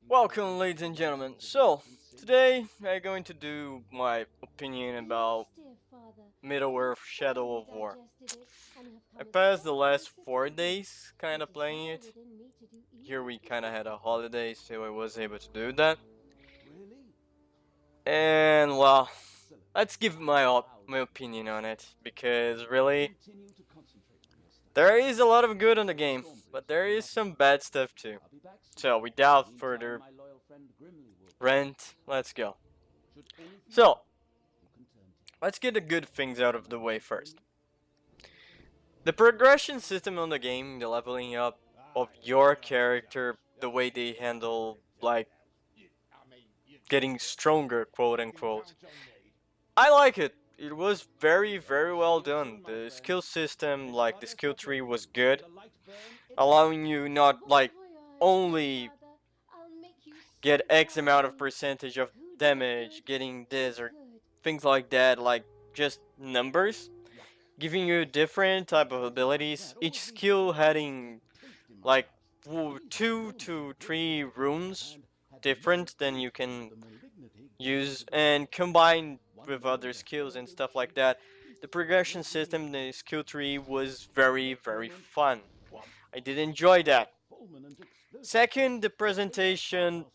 Welcome, ladies and gentlemen. So, today I'm going to do my opinion about Middle-earth Shadow of War. I passed the last 4 days kind of playing it. Here we kind of had a holiday, so I was able to do that. And well, let's give my opinion on it, because really, there is a lot of good on the game, but there is some bad stuff too. So, without further rant, let's go. So, let's get the good things out of the way first. The progression system on the game, the leveling up of your character, the way they handle, like, getting stronger, quote unquote. I like it. It was very, very well done. The skill system, like the skill tree, was good, allowing you not, like, only get X amount of percentage of damage, getting this or things like that, like just numbers, giving you different type of abilities, each skill having like 2 to 3 runes different than you can use and combine with other skills and stuff like that. The progression system, the skill tree, was very, very fun. I did enjoy that. Second, the presentation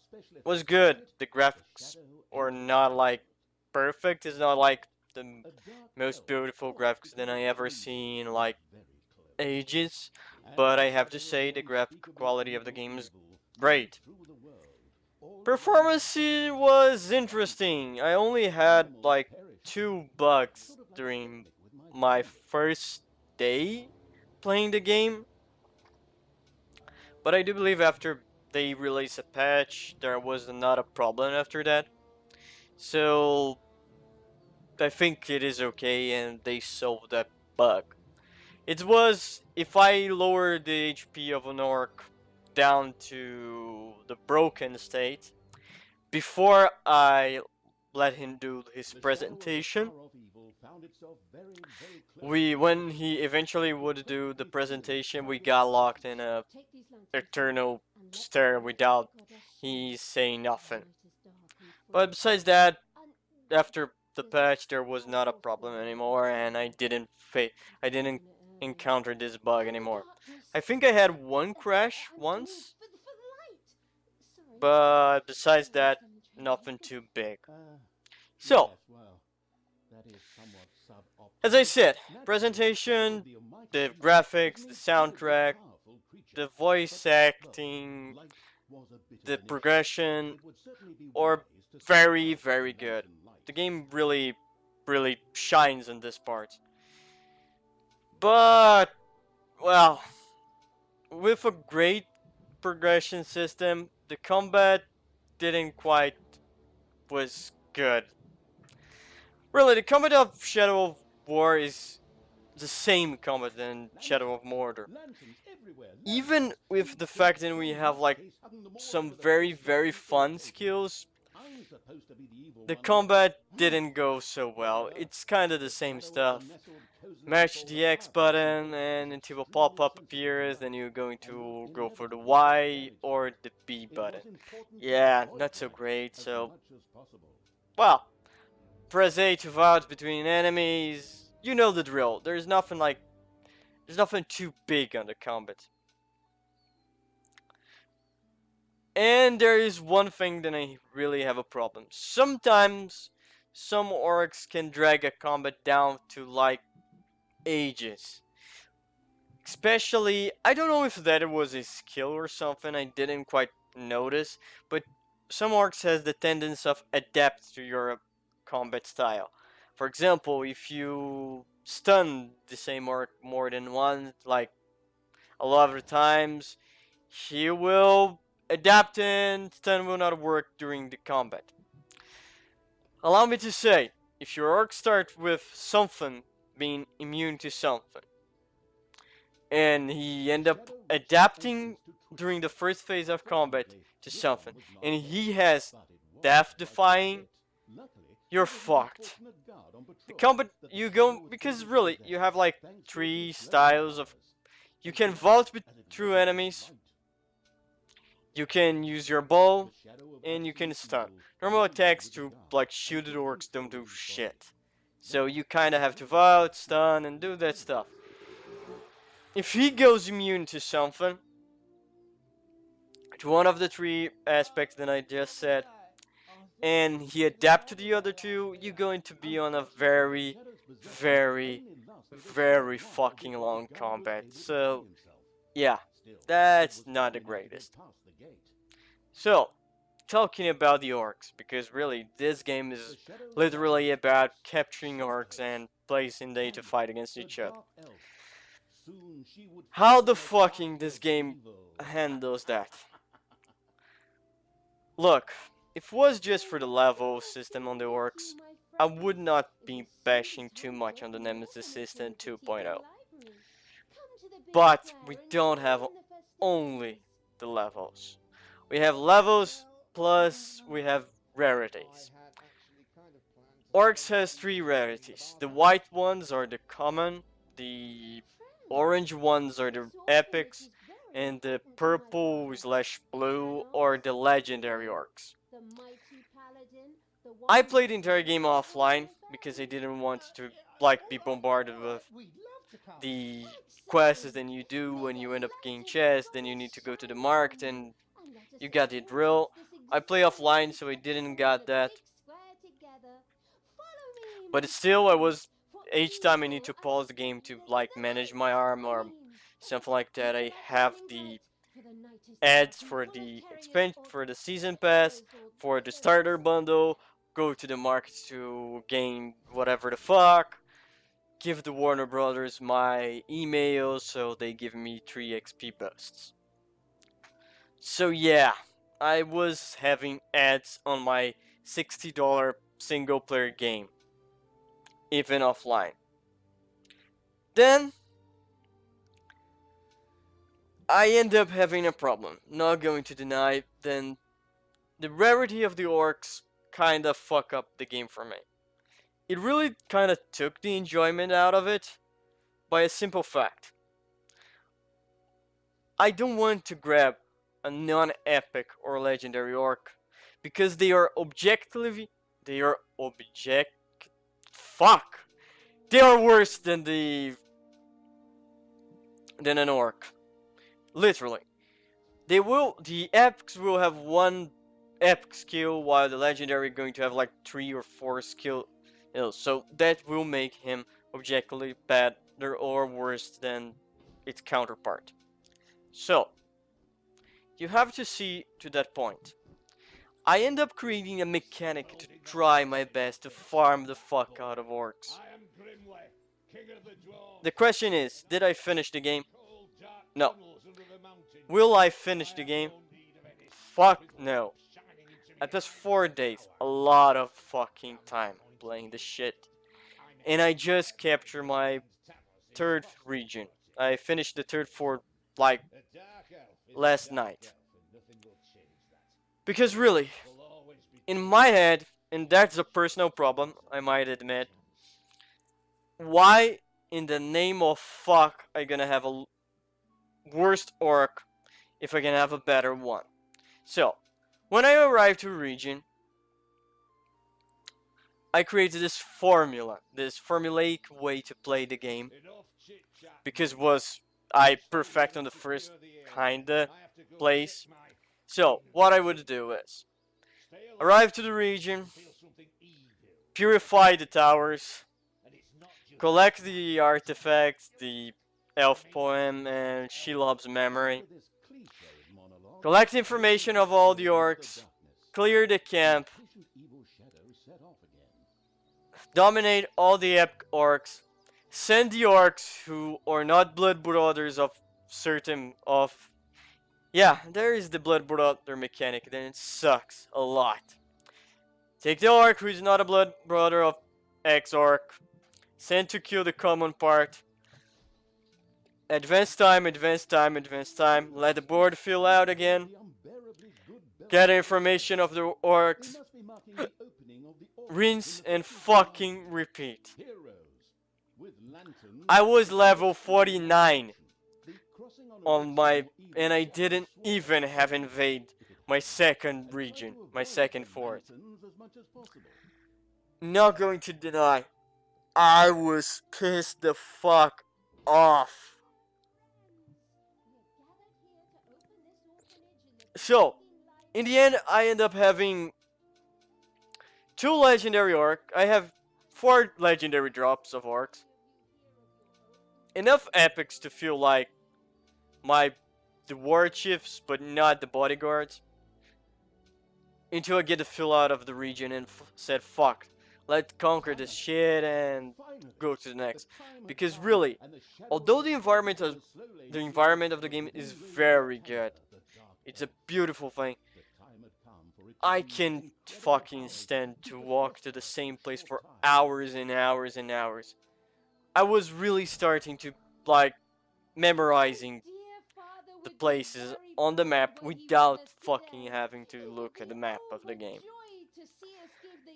was good. The graphics are not like perfect. It's not like the most beautiful graphics that I ever seen in like ages, but I have to say the graphic quality of the game is great. Performance was interesting. I only had like 2 bugs during my first day playing the game, but I do believe after they released a patch, there was not a problem after that. So I think it is okay, and they solved that bug. It was, if I lower the HP of an orc down to the broken state, before I let him do his presentation, when he eventually would do the presentation, we got locked in a eternal stare without he saying nothing. But besides that, after the patch, there was not a problem anymore, and I didn't encounter this bug anymore. I think I had one crash once, but besides that, nothing too big. So, as I said, presentation, the graphics, the soundtrack, the voice acting, the progression are very, very good. The game really, really shines in this part. But, well, with a great progression system, the combat didn't quite was good. Really, the combat of Shadow of War is the same combat than Shadow of Mordor. Even with the fact that we have like some very, very fun skills, the combat didn't go so well. It's kind of the same stuff. Match the X button and until a pop-up appears, then you're going to go for the Y or the B button. Yeah, not so great. So, well, press A to vouch between enemies. You know the drill. There's nothing too big on the combat. And there is one thing that I really have a problem. Sometimes some orcs can drag a combat down to like ages. Especially, I don't know if that was a skill or something, I didn't quite notice, but some orcs has the tendency of adapt to your combat style. For example, if you stun the same orc more than once, like a lot of times, he will adapt and stun will not work during the combat. Allow me to say, if your orc starts with something being immune to something, and he end up adapting during the first phase of combat to something, and he has death defying, you're fucked. The combat you go, because really you have like 3 styles of, you can vault through enemies, You can use your bow, and you can stun. Normal attacks to like shielded orcs don't do shit. So you kinda have to vote, stun, and do that stuff. If he goes immune to something, to one of the three aspects that I just said, and he adapt to the other two, you're going to be on a very, very, very fucking long combat. So, yeah, that's not the greatest. So, talking about the orcs, because really, this game is literally about capturing orcs and placing them to fight against each other. How the fucking this game handles that? Look, if it was just for the level system on the orcs, I would not be bashing too much on the Nemesis system 2.0. But we don't have only the levels. We have levels plus we have rarities. Orcs has 3 rarities. The white ones are the common, the orange ones are the epics, and the purple slash blue are the legendary orcs. I played the entire game offline because I didn't want to like be bombarded with the quests that you do when you end up getting chests, then you need to go to the market and you got the drill. I play offline so I didn't got that. But still I was each time I need to pause the game to like manage my arm or something like that. I have the ads for the expansion, for the season pass, for the starter bundle, go to the market to gain whatever the fuck, give the Warner Brothers my email so they give me 3 XP bursts. So yeah, I was having ads on my $60 single player game, even offline. Then I end up having a problem, not going to deny, then the rarity of the orcs kinda fuck up the game for me. It really kinda took the enjoyment out of it by a simple fact. I don't want to grab a non-epic or legendary orc because they are objectively, fuck! They are worse than an orc. Literally. The epics will have 1 epic skill while the legendary is going to have like 3 or 4 skill. So that will make him objectively better or worse than its counterpart. So, you have to see to that point. I end up creating a mechanic to try my best to farm the fuck out of orcs. The question is, did I finish the game? No. Will I finish the game? Fuck no. I passed 4 days, a lot of fucking time playing this shit. And I just captured my 3rd region. I finished the 3rd fort like last night. Because really, in my head, and that's a personal problem, I might admit, why in the name of fuck I gonna have a worst orc if I can have a better one? So, when I arrived to a region, I created this formulaic way to play the game, because I perfect on the first kinda place. So, what I would do is, arrive to the region, purify the towers, collect the artifacts, the elf poem and Shelob's memory, collect information of all the orcs, clear the camp, dominate all the epic orcs, send the orcs who are not blood brothers of certain of... Yeah, there is the blood brother mechanic, then it sucks a lot. Take the orc who is not a blood brother of X-orc, send to kill the common part, advance time, advance time, advance time, let the board fill out again, get information of the orcs, rinse and fucking repeat. I was level 49 on my and I didn't even have invade my second region, my second fort. Not going to deny, I was pissed the fuck off. So, in the end, I end up having 2 legendary orc. I have 4 legendary drops of orcs. Enough epics to feel like the war chiefs, but not the bodyguards. Until I get the fill out of the region and said, fuck, let's conquer this shit and go to the next. Because really, although the environment of the game is very good, it's a beautiful thing, I can fucking stand to walk to the same place for hours and hours and hours. I was really starting to, like, memorizing the places on the map without fucking having to look at the map of the game.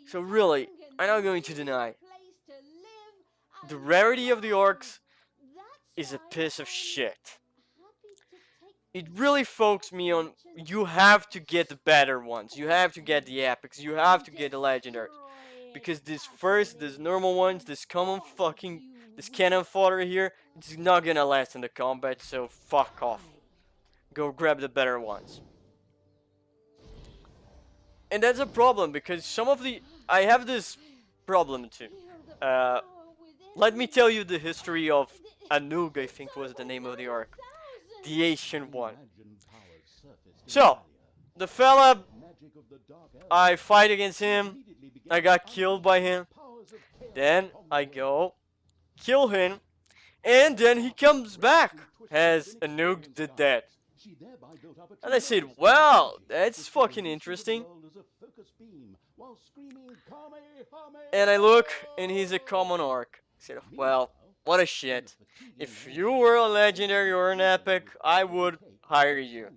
So really, I'm not going to deny, the rarity of the orcs is a piece of shit. It really focuses me on, you have to get the better ones, you have to get the epics, you have to get the legendaries. Because this normal ones, this cannon fodder here, it's not gonna last in the combat, so fuck off. Go grab the better ones. And that's a problem, because I have this problem too. Let me tell you the history of Anug, I think was the name of the orc. The ancient one. So, the fella, I fight against him, I got killed by him, then I go, kill him, and then he comes back as Anug the Dead. And I said, well, that's fucking interesting. And I look, and he's a common orc. I said, well, what a shit. If you were a legendary or an epic, I would hire you.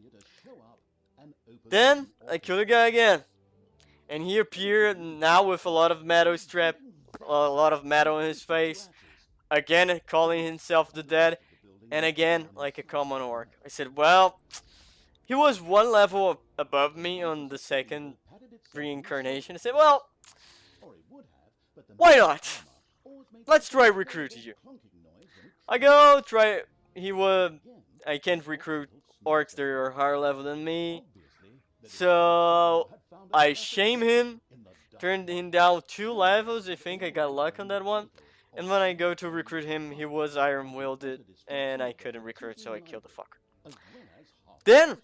Then, I kill the guy again. And he appeared now with a lot of metal strap, a lot of metal in his face. Again, calling himself the Dead. And again, like a common orc. I said, well, he was 1 level above me on the second reincarnation. I said, well, why not? Let's try recruiting you. I go, try, I can't recruit orcs that are higher level than me. So, I shame him, turned him down 2 levels, I think I got luck on that one. And when I go to recruit him, he was iron wielded, and I couldn't recruit, so I killed the fucker. Then,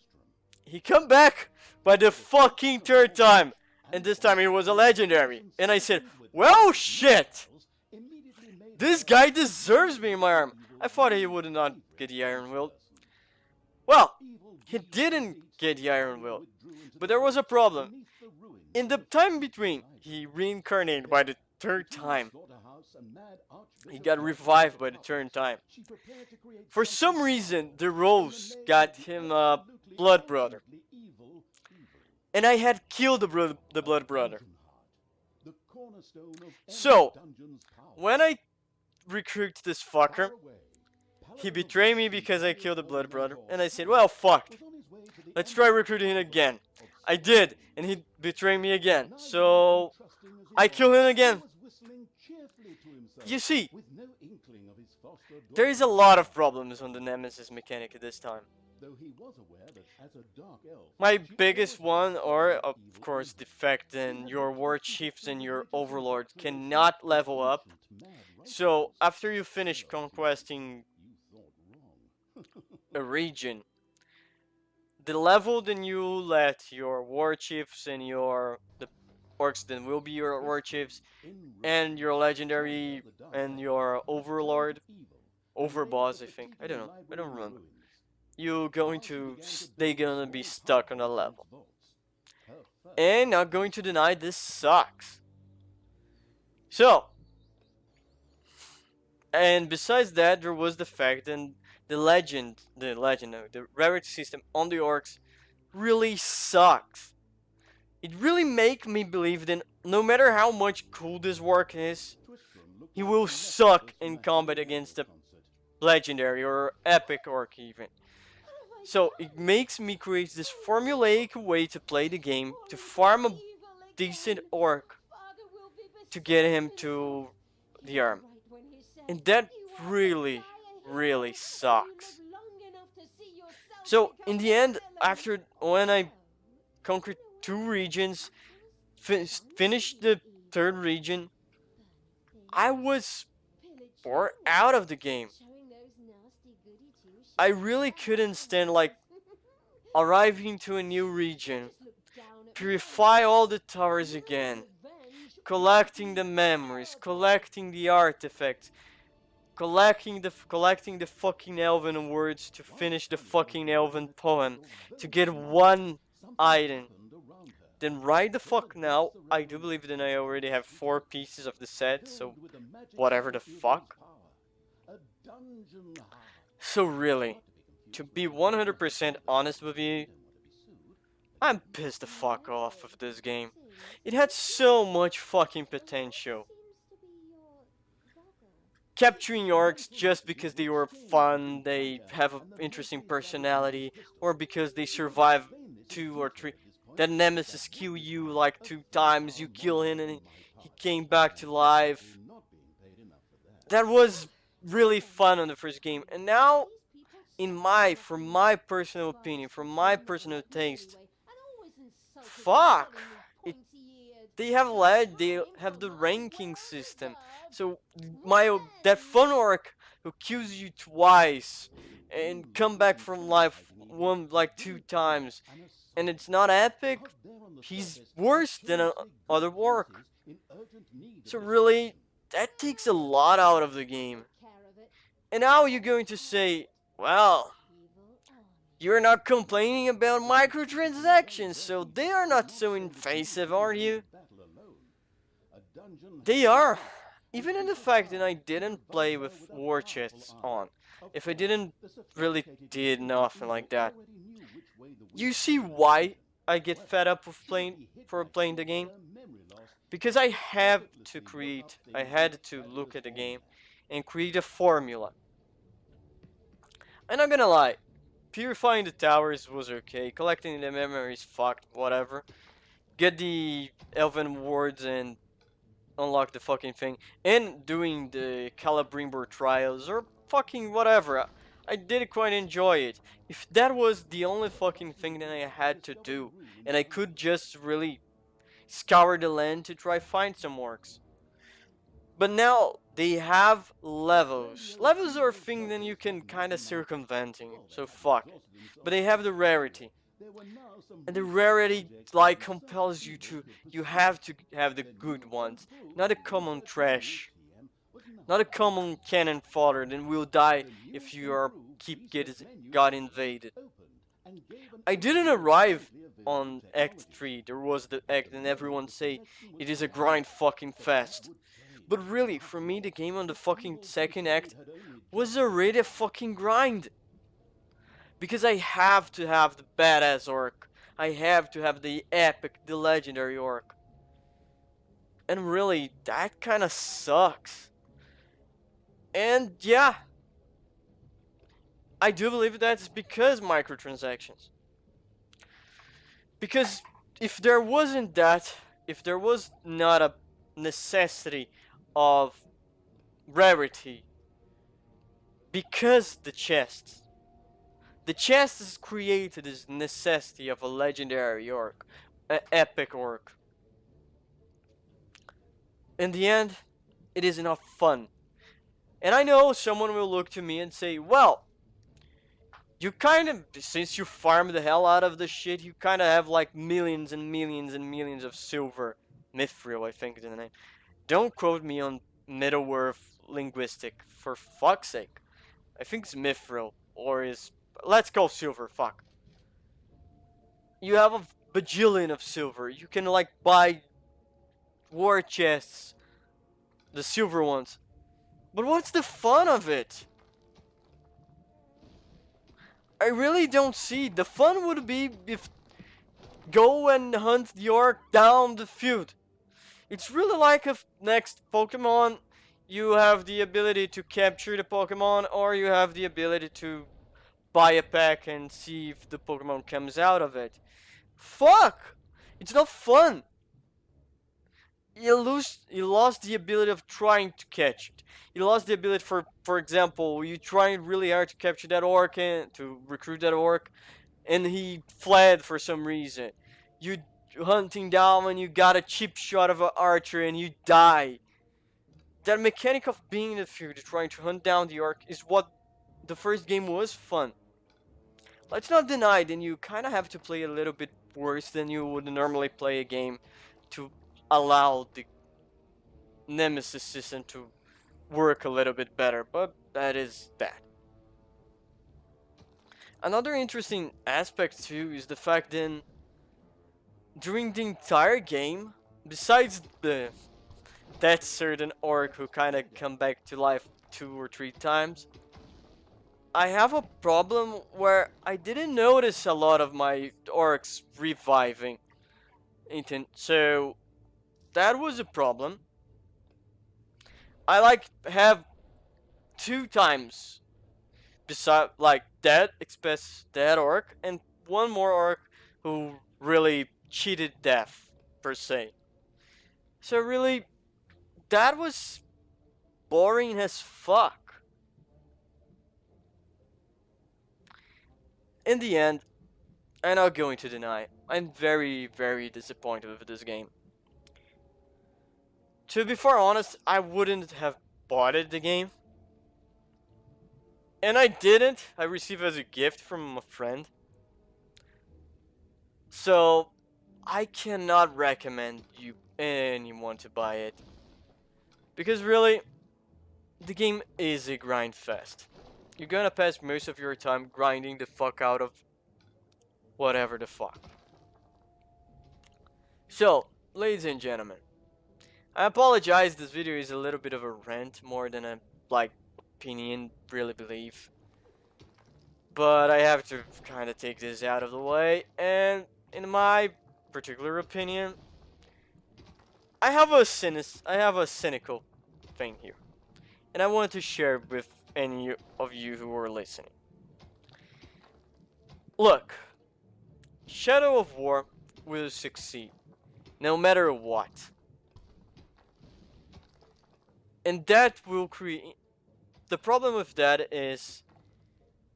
he come back by the fucking 3rd time, and this time he was a legendary. And I said, well, shit! This guy deserves me in my arm. I thought he would not get the iron wield. Well, he didn't get the iron wield, but there was a problem. In the time between, he reincarnated by the 3rd time. He got revived by the 3rd time. For some reason, the Rose got him a blood brother. And I had killed the blood brother. So, when I recruit this fucker, he betrayed me because I killed the blood brother. And I said, well, fuck. Let's try recruiting him again. I did, and he betrayed me again. So, I kill him again. You see, there is a lot of problems on the Nemesis mechanic at this time. My biggest one are, of course, the fact that your war chiefs and your overlords cannot level up. So, after you finish conquesting a region, the level that you let your war chiefs and the orcs that will be your war chiefs and your legendary and your overlord, overboss, I think, I don't know, I don't remember. They're gonna be stuck on that level. And not going to deny, this sucks. So, and besides that, there was the fact that the rarity system on the orcs really sucks. It really makes me believe that no matter how much cool this work is, he will suck in combat against a legendary or epic orc even. So it makes me create this formulaic way to play the game, to farm a decent orc to get him to the arm. And that really, really sucks. So in the end, after when I conquered 2 regions, finished the 3rd region, I was bored out of the game. I really couldn't stand like arriving to a new region, purify all the towers again, collecting the memories, collecting the artifacts, collecting the fucking elven words to finish the fucking elven poem, to get one item. Then right the fuck now, I do believe that I already have 4 pieces of the set, so whatever the fuck. So really, to be 100% honest with you, I'm pissed the fuck off of this game. It had so much fucking potential. Capturing orcs just because they were fun, they have an interesting personality, or because they survive 2 or 3. That nemesis kill you like 2 times, you kill him and he came back to life. That was really fun on the first game, and now, for my personal opinion, for my personal taste, fuck, they have the ranking system. So that fun orc who kills you twice and come back from life 2 times, and it's not epic, he's worse than other orc. So really, that takes a lot out of the game. And now you're going to say, well, you're not complaining about microtransactions, so they are not so invasive, are you? They are. Even in the fact that I didn't play with war chests on. If I didn't really did nothing like that. You see why I get fed up with playing the game? Because I had to look at the game and create a formula. I'm not gonna lie, purifying the towers was okay, collecting the memories fucked, whatever. Get the elven wards and unlock the fucking thing, and doing the Celebrimbor trials or fucking whatever. I did quite enjoy it. If that was the only fucking thing that I had to do, and I could just really scour the land to try find some orcs. But now they have levels. Levels are a thing that you can kind of circumventing, so fuck it. But they have the rarity. And the rarity like compels you have to have the good ones, not a common trash, not a common cannon fodder that will die if you are got invaded. I didn't arrive on Act 3. There was the act and everyone say it is a grind fucking fest. But really, for me, the game on the fucking 2nd act was already a fucking grind. Because I have to have the badass orc. I have to have the epic, the legendary orc. And really, that kinda sucks. And yeah, I do believe that's because microtransactions. Because if there wasn't that, if there was not a necessity of rarity, because the chest is created as necessity of a legendary orc, an epic orc. In the end, it is enough fun. And I know someone will look to me and say, well, you kind of, since you farm the hell out of the shit, you kind of have like millions and millions and millions of silver. Mithril, I think is the name. Don't quote me on Middle-earth linguistic, for fuck's sake. I think it's Mithril, or is... Let's go silver, fuck. You have a bajillion of silver. You can, like, buy war chests. The silver ones. But what's the fun of it? I really don't see. The fun would be if... Go and hunt the orc down the field. It's really like if next Pokemon, you have the ability to capture the Pokemon, or you have the ability to buy a pack and see if the Pokemon comes out of it. Fuck! It's not fun. You lost the ability of trying to catch it. You lost the ability for example, you trying really hard to capture that orc and to recruit that orc, and he fled for some reason. You hunting down and you got a cheap shot of an archer and you die. That mechanic of being in the field trying to hunt down the orc is what the first game was fun. Let's not deny then you kind of have to play a little bit worse than you would normally play a game to allow the Nemesis system to work a little bit better, but that is that. Another interesting aspect too is the fact that during the entire game, besides that certain orc who kind of come back to life 2 or 3 times, I have a problem where I didn't notice a lot of my orcs reviving. So that was a problem. I like have 2 times beside like that express that orc and one more orc who really cheated death per se. So really that was boring as fuck. In the end, I'm not going to deny, I'm very, very disappointed with this game. To be far honest, I wouldn't have bought it, the game. And I didn't. I received it as a gift from a friend. So, I cannot recommend you anyone to buy it. Because really, the game is a grind fest. You're gonna pass most of your time grinding the fuck out of whatever the fuck. So, ladies and gentlemen, I apologize, this video is a little bit of a rant more than a, like, opinion, really believe. But I have to kind of take this out of the way, and in my particular opinion, I have a cynical thing here. And I want to share with any of you who are listening. Look, Shadow of War will succeed, no matter what. And that will create... The problem with that is,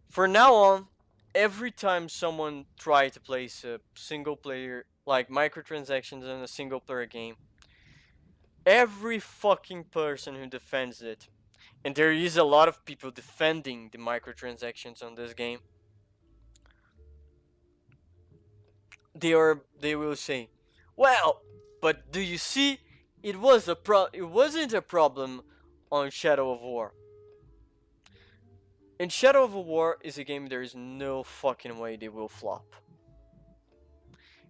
for now on, every time someone tries to place a single player, like microtransactions in a single player game, every fucking person who defends it, and there is a lot of people defending the microtransactions on this game, they will say, well, but do you see, it wasn't a problem on Shadow of War. And Shadow of War is a game there is no fucking way they will flop.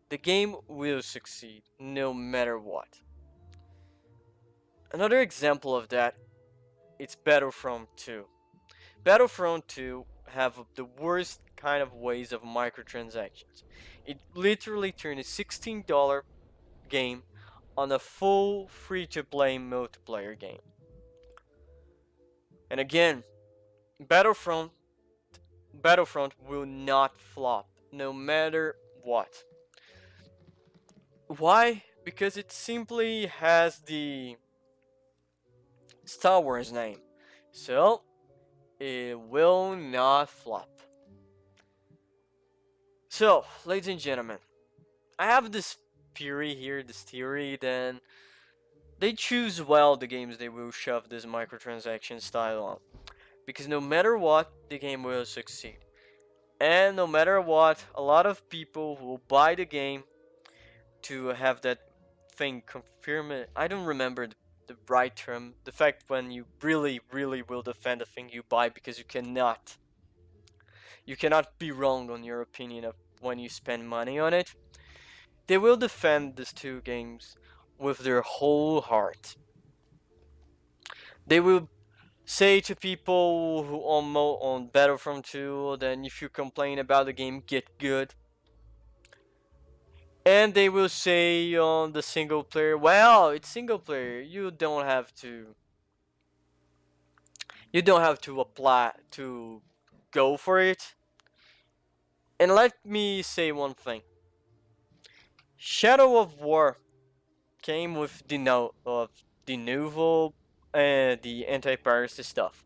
The game will succeed, no matter what. Another example of that, it's Battlefront 2. Battlefront 2 have the worst kind of ways of microtransactions. It literally turned a $16 game on a full free-to-play multiplayer game. And again, Battlefront will not flop, no matter what. Why? Because it simply has the Star Wars name. So, it will not flop. So, ladies and gentlemen, I have this theory here, then they choose well the games they will shove this microtransaction style on. Because no matter what, the game will succeed. And no matter what, a lot of people will buy the game to have that thing confirm it. I don't remember the right term. The fact when you really, really will defend the thing you buy, because you cannot be wrong on your opinion of when you spend money on it. They will defend these two games with their whole heart. They will say to people who on Battlefront 2, then if you complain about the game, get good. And they will say on the single player, well, it's single player, you don't have to apply to go for it. And let me say one thing. Shadow of War came with the note of the nouveau and the anti-piracy stuff.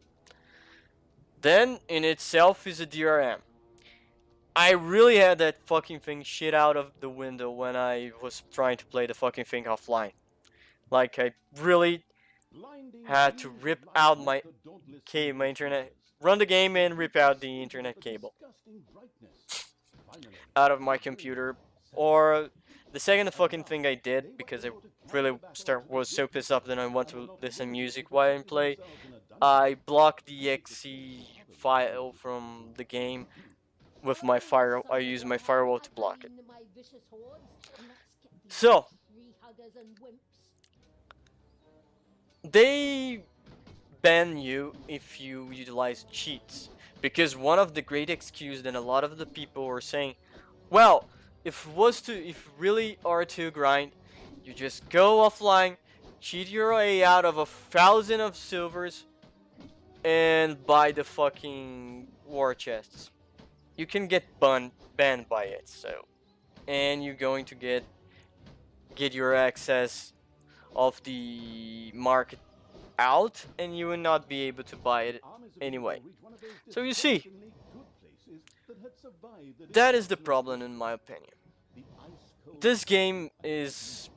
Then in itself is a DRM. I really had that fucking thing shit out of the window when I was trying to play the fucking thing offline. Like I really had to rip out my internet, run the game and rip out the internet cable out of my computer. Or the second fucking thing I did, because I really was so pissed off that I want to listen music while I play, I blocked the exe file from the game with my fire. I use my firewall to block it. So they ban you if you utilize cheats, because one of the great excuses that a lot of the people were saying, well, if really are to grind, you just go offline, cheat your way out of 1,000 of silvers, and buy the fucking war chests. You can get banned by it, so, and you're going to get your access of the market out, and you will not be able to buy it anyway. So you see, that is the problem in my opinion. This game is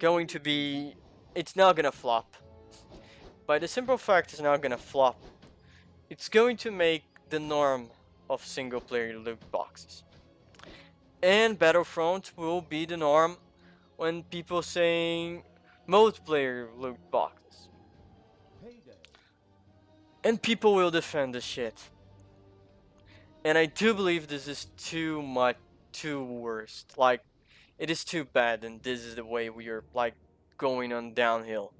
going to be, it's not gonna flop. By the simple fact it's not gonna flop, it's going to make the norm of single player loot boxes. And Battlefront will be the norm when people saying multiplayer loot boxes. And people will defend the shit. And I do believe this is too much, too worst. Like, it is too bad, and this is the way we are, like, going on downhill.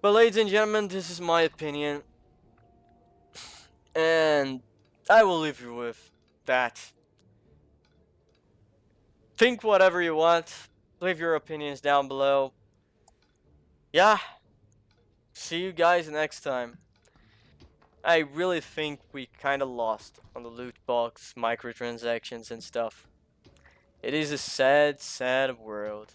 But ladies and gentlemen, this is my opinion. And I will leave you with that. Think whatever you want. Leave your opinions down below. Yeah. See you guys next time. I really think we kinda lost on the loot box, microtransactions and stuff. It is a sad, sad world.